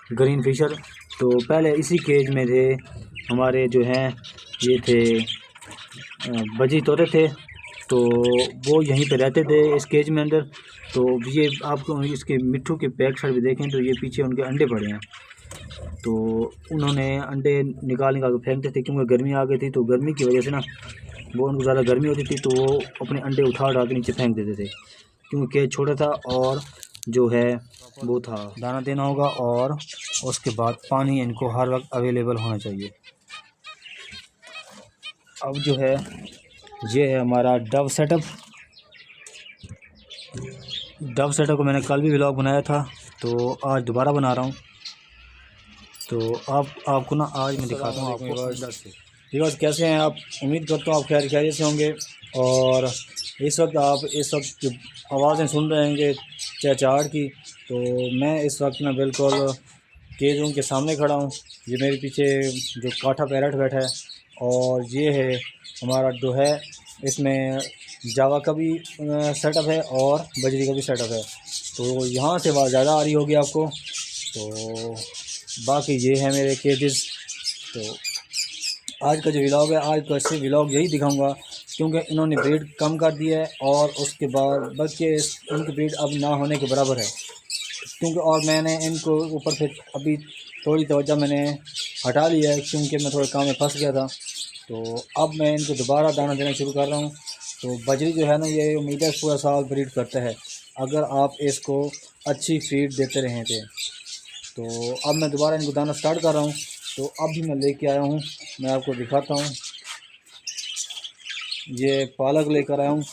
Green Fisher. तो पहले इसी केज में थे हमारे जो हैं ये थे बजी तोते थे, तो वो यहीं पे रहते थे इस केज में अंदर। तो ये आपको इसके मिट्ठू के बैक साइड भी देखें तो ये पीछे उनके अंडे पड़े हैं। तो उन्होंने अंडे निकाल निकाल के फेंकते थे, क्योंकि गर्मी आ गई थी तो गर्मी की वजह से ना वो उनको ज़्यादा गर्मी होती थी, तो वो अपने अंडे उठा उठा के नीचे फेंक देते थे, क्योंकि केज छोटा था और जो है वो था दाना देना होगा और उसके बाद पानी इनको हर वक्त अवेलेबल होना चाहिए। अब जो है ये है हमारा डव सेटअप। डव सेटअप को मैंने कल भी व्लॉग बनाया था, तो आज दोबारा बना रहा हूँ। तो आपको ना आज मैं दिखाता हूँ आपको अंदर से। व्यूअर्स कैसे हैं आप? उम्मीद करता हूँ आप खैरियत से होंगे। और इस वक्त जो आवाज़ें सुन रहे हैं चहचहाट की, तो मैं इस वक्त ना बिल्कुल केज रूम के सामने खड़ा हूँ। ये मेरे पीछे जो काठा पैरट बैठा है, और ये है हमारा जो है इसमें जावा का भी सेटअप है और बजरी का भी सेटअप है। तो यहाँ से आवाज़ ज़्यादा आ रही होगी आपको। तो बाकी ये है मेरे केजेस। तो आज का जो व्लॉग है, आज का सिर्फ व्लॉग यही दिखाऊंगा, क्योंकि इन्होंने ब्रीड कम कर दिया है और उसके बाद बल्कि इनकी ब्रीड अब ना होने के बराबर है। क्योंकि और मैंने इनको ऊपर फिर अभी थोड़ी तवज्जो मैंने हटा लिया है, क्योंकि मैं थोड़े काम में फंस गया था। तो अब मैं इनको दोबारा दाना देना शुरू कर रहा हूँ। तो बजरी जो है ना, ये उम्मीद है पूरा साल ब्रीड करता है अगर आप इसको अच्छी फीड देते रहें थे। तो अब मैं दोबारा इनको दाना स्टार्ट कर रहा हूँ। तो अब भी मैं लेके आया हूँ, मैं आपको दिखाता हूँ। ये पालक लेकर आया हूँ।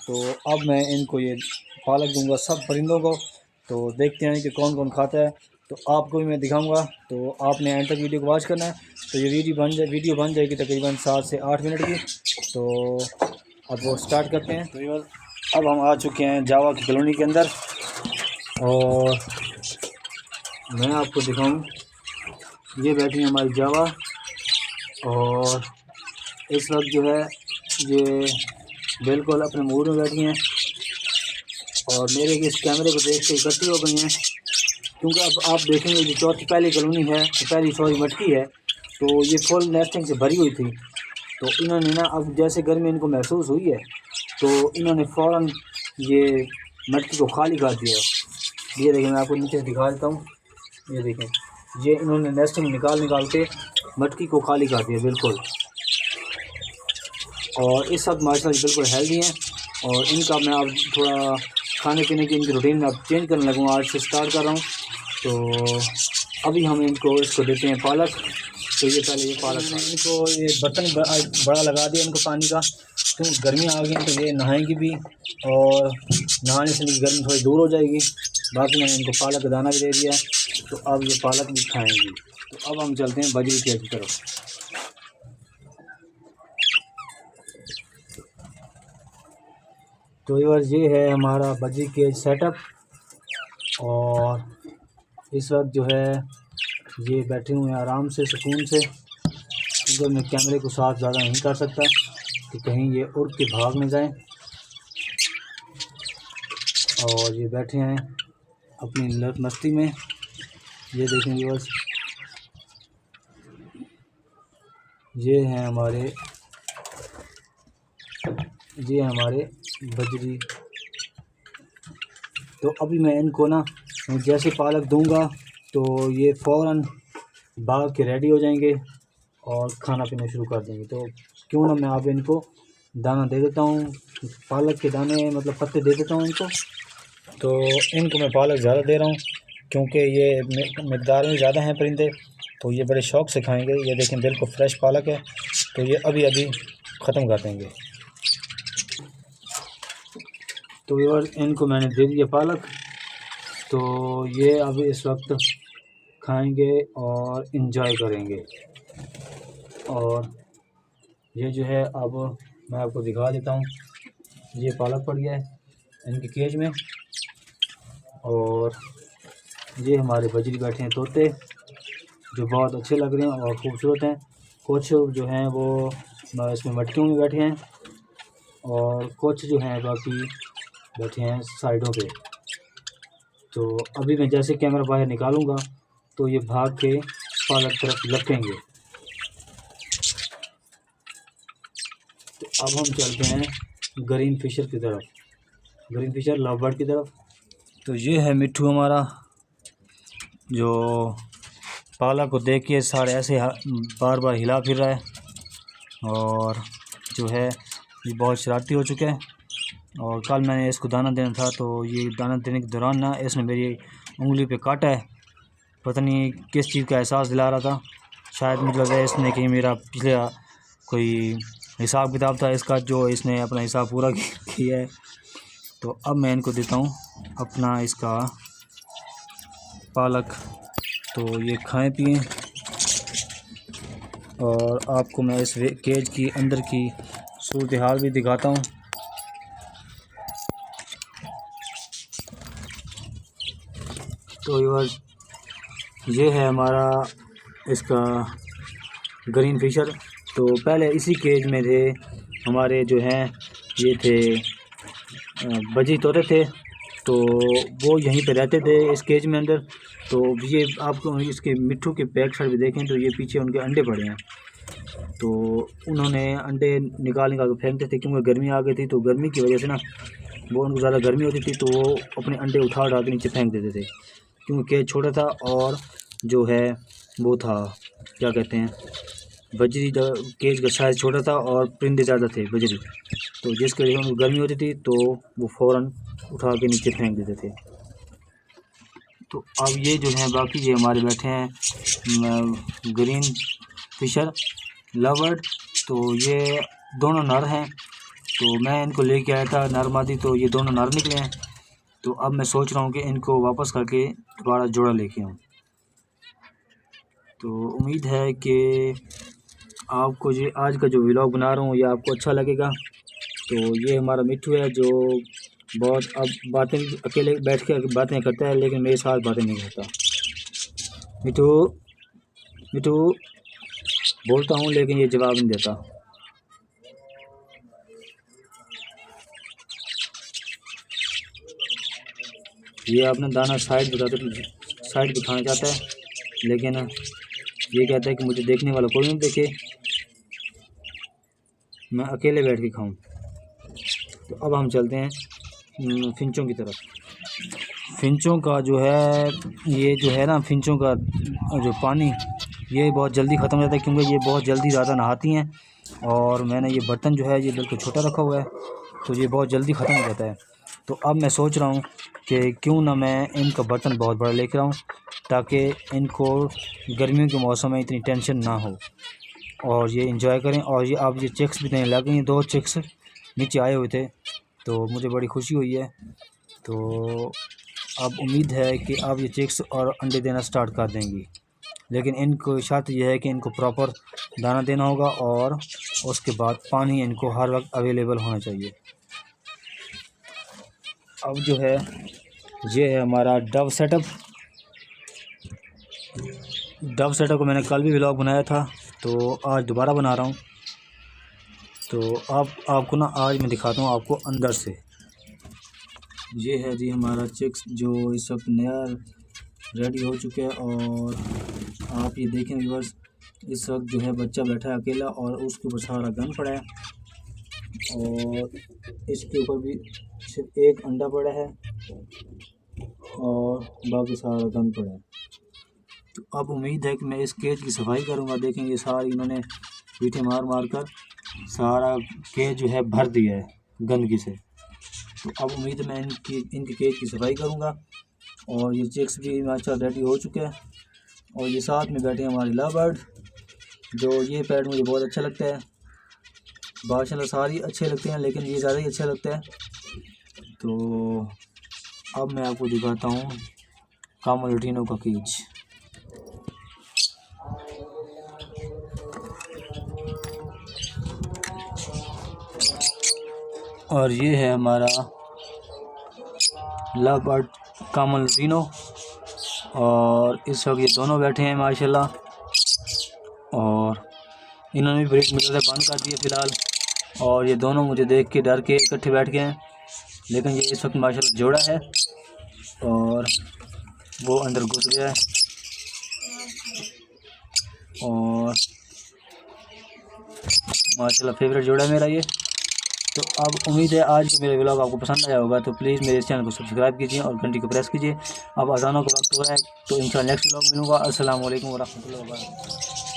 तो अब मैं इनको ये पालक दूंगा सब परिंदों को। तो देखते हैं कि कौन कौन खाता है, तो आपको भी मैं दिखाऊंगा। तो आपने एंड तक वीडियो को वॉच करना है। तो ये वीडियो बन जाएगी तकरीबन 7 से 8 मिनट की। तो अब वो स्टार्ट करते हैं। तो अब हम आ चुके हैं जावा की कॉलोनी के अंदर, और मैं आपको दिखाऊं, ये बैठी है हमारी जावा। और इस वक्त जो है ये बिल्कुल अपने मूड में बैठी हैं, और मेरे इस कैमरे को देख के इकट्ठी हो गई हैं। क्योंकि अब आप देखेंगे जो चौथी पहली कॉलोनी है, पहली सॉरी मटकी है, तो ये फुल नेस्टिंग से भरी हुई थी। तो इन्होंने ना अब जैसे गर्मी इनको महसूस हुई है, तो इन्होंने फ़ौरन ये मटकी को खाली कर दिया है। ये देखें, मैं आपको नीचे दिखा देता हूँ। ये देखें, ये इन्होंने नेस्टिंग निकाल के मटकी को खाली कर दिया बिल्कुल। और इस वक्त माशाल्लाह बिल्कुल हेल्दी हैं। और इनका मैं अब थोड़ा खाने पीने की इनकी रूटीन में अब चेंज करने लगूँ, आज से स्टार्ट कर रहा हूँ। तो अभी हम इसको देते हैं पालक। तो ये पहले ये पालक इनको ये बर्तन बड़ा लगा दिया इनको पानी का, क्योंकि गर्मी आ गई तो ये नहाएंगी भी, और नहाने से इनकी गर्मी थोड़ी दूर हो जाएगी। बाकी मैंने इनको पालक का दाना भी दे दिया है, तो अब ये पालक भी खाएंगी। तो अब हम चलते हैं बजरी की तरफ। तो ये है हमारा बजरी केज सेटअप। और इस वक्त जो है ये बैठे हुए हैं आराम से सुकून से, क्योंकि मैं कैमरे को साथ ज़्यादा नहीं कर सकता कि कहीं ये उड़ के भाग न जाएं। और ये बैठे हैं अपनी मस्ती में। ये देखें व्यूअर्स, ये हैं हमारे बजरी। तो अभी मैं इनको ना जैसे पालक दूंगा तो ये फ़ौरन भाग के रेडी हो जाएंगे और खाना पीना शुरू कर देंगे। तो क्यों ना मैं आप इनको दाना दे देता हूँ, पालक के दाने मतलब पत्ते दे देता हूँ इनको। तो इनको मैं पालक ज़्यादा दे रहा हूँ, क्योंकि ये मकदार में ज़्यादा हैं परिंदे, तो ये बड़े शौक़ से खाएंगे। ये देखें बिल्कुल फ्रेश पालक है, तो ये अभी अभी ख़त्म कर देंगे। तो यार इनको मैंने दे दिया पालक, तो ये अब इस वक्त खाएंगे और इन्जॉय करेंगे। और ये जो है अब मैं आपको दिखा देता हूँ, ये पालक पड़ गया है इनके केज में। और ये हमारे बजरी बैठे हैं तोते, जो बहुत अच्छे लग रहे हैं और ख़ूबसूरत हैं। कुछ जो हैं वो इसमें मटकियों में बैठे हैं, और कुछ जो हैं बाकी बैठे हैं साइडों पे। तो अभी मैं जैसे कैमरा बाहर निकालूंगा तो ये भाग के पालक तरफ लपेंगे। तो अब हम चलते हैं ग्रीन फिशर की तरफ, ग्रीन फिशर लव बर्ड की तरफ। तो ये है मिट्ठू हमारा, जो पालक को देख के सारे ऐसे बार बार हिला फिर रहा है, और जो है ये बहुत शरारती हो चुका है। और कल मैंने इसको दाना देना था, तो ये दाना देने के दौरान ना इसने मेरी उंगली पे काटा है। पता नहीं किस चीज़ का एहसास दिला रहा था, शायद मुझे लगा इसने कि मेरा पिछले कोई हिसाब किताब था इसका, जो इसने अपना हिसाब पूरा किया है। तो अब मैं इनको देता हूँ अपना इसका पालक, तो ये खाएं पिएं। और आपको मैं इस केज की अंदर की सूरत हाल भी दिखाता हूँ। तो ये है हमारा इसका ग्रीन फिशर। तो पहले इसी केज में थे हमारे जो हैं ये थे बजी तोते थे, तो वो यहीं पे रहते थे इस केज में अंदर। तो ये आपको इसके मिट्ठू के बैक साइड भी देखें तो ये पीछे उनके अंडे पड़े हैं। तो उन्होंने अंडे निकाल के फेंकते थे, क्योंकि गर्मी आ गई थी, तो गर्मी की वजह से ना वो उनको ज़्यादा गर्मी होती थी, तो वो अपने अंडे उठा के नीचे फेंक देते थे, क्योंकि केज छोटा था और जो है वो था क्या कहते हैं बजरी, केज का साइज़ छोटा था और परिंदे ज़्यादा थे बजरी, तो जिसके वजह से उनको गर्मी होती थी तो वो फ़ौरन उठा के नीचे फेंक देते थे। तो अब ये जो है बाकी ये हमारे बैठे हैं ग्रीन फिशर लव बर्ड। तो ये दोनों नर हैं, तो मैं इनको लेके आया था नर मादी, तो ये दोनों नर निकले हैं। तो अब मैं सोच रहा हूँ कि इनको वापस करके दोबारा जोड़ा लेके आऊँ। तो उम्मीद है कि आपको ये आज का जो व्लॉग बना रहा हूँ ये आपको अच्छा लगेगा। तो ये हमारा मिट्ठू है, जो बहुत अब बातें अकेले बैठ के बातें करता है, लेकिन मेरे साथ बातें नहीं करता। मिट्ठू मिट्ठू बोलता हूँ लेकिन ये जवाब नहीं देता। ये अपना दाना साइड पे खाना चाहता है, लेकिन ये कहता है कि मुझे देखने वाला कोई नहीं देखे, मैं अकेले बैठ के खाऊं। तो अब हम चलते हैं फिंचों की तरफ। फिंचों का जो है ये जो है ना, फिंचों का जो पानी ये बहुत जल्दी ख़त्म हो जाता है, क्योंकि ये बहुत जल्दी ज़्यादा नहाती हैं। और मैंने ये बर्तन जो है ये बिल्कुल छोटा रखा हुआ है, तो ये बहुत जल्दी ख़त्म हो जाता है। तो अब मैं सोच रहा हूँ कि क्यों ना मैं इनका बर्तन बहुत बड़ा लेकर आऊँ, ताकि इनको गर्मियों के मौसम में इतनी टेंशन ना हो और ये एंजॉय करें। और ये अब ये चिक्स भी देने लग गई हैं, 2 चिक्स नीचे आए हुए थे, तो मुझे बड़ी खुशी हुई है। तो अब उम्मीद है कि अब ये चिक्स और अंडे देना स्टार्ट कर देंगी, लेकिन इनको शर्त यह है कि इनको प्रॉपर दाना देना होगा और उसके बाद पानी इनको हर वक्त अवेलेबल होना चाहिए। अब जो है ये है हमारा डव सेटअप को मैंने कल भी व्लॉग बनाया था, तो आज दोबारा बना रहा हूँ। तो आपको ना आज मैं दिखाता हूँ आपको अंदर से। ये है जी हमारा चिक्स, जो इस वक्त नया रेडी हो चुका है। और आप ये देखें व्यूअर्स, इस वक्त जो है बच्चा बैठा है अकेला और उसके ऊपर सारा गन पड़ा है, और इसके ऊपर भी सिर्फ एक अंडा पड़ा है और बाकी सारा गन पड़ा है। तो अब उम्मीद है कि मैं इस केज की सफाई करूँगा। देखें ये सारी इन्होंने पीठे मार कर सारा केज जो है भर दिया है गंदगी से। तो अब उम्मीद है मैं इनके केज की सफाई करूँगा। और ये चिक्स भी माशाल्लाह रेडी हो चुके हैं, और ये साथ में बैठे हैं हमारे लव बर्ड, जो ये पैड मुझे बहुत अच्छा लगता है। माशाल्लाह सारी अच्छे लगते हैं, लेकिन ये ज़्यादा ही अच्छा लगता है। तो अब मैं आपको दिखाता हूँ कामोलुटिनो का केज। और ये है हमारा लव बर्ड कामोलुटिनो, और इस वक्त ये दोनों बैठे हैं माशाल्लाह। और इन्होंने भी ब्रेक मिलर बंद कर दिए फ़िलहाल, और ये दोनों मुझे देख के डर के इकट्ठे बैठ गए हैं। लेकिन ये इस वक्त माशाल्लाह जोड़ा है और वो अंदर घुस गया है। और माशाल्लाह फेवरेट जोड़ा है मेरा ये। तो अब उम्मीद है आज का मेरा व्लॉग आपको पसंद आया होगा, तो प्लीज़ मेरे इस चैनल को सब्सक्राइब कीजिए और घंटी को प्रेस कीजिए। अब अज़ानों का वक्त हो रहा है, तो इंशाल्लाह नेक्स्ट व्लॉग मिलूँगा। अस्सलाम वालेकुम व रहमतुल्लाहि व बरकातहू।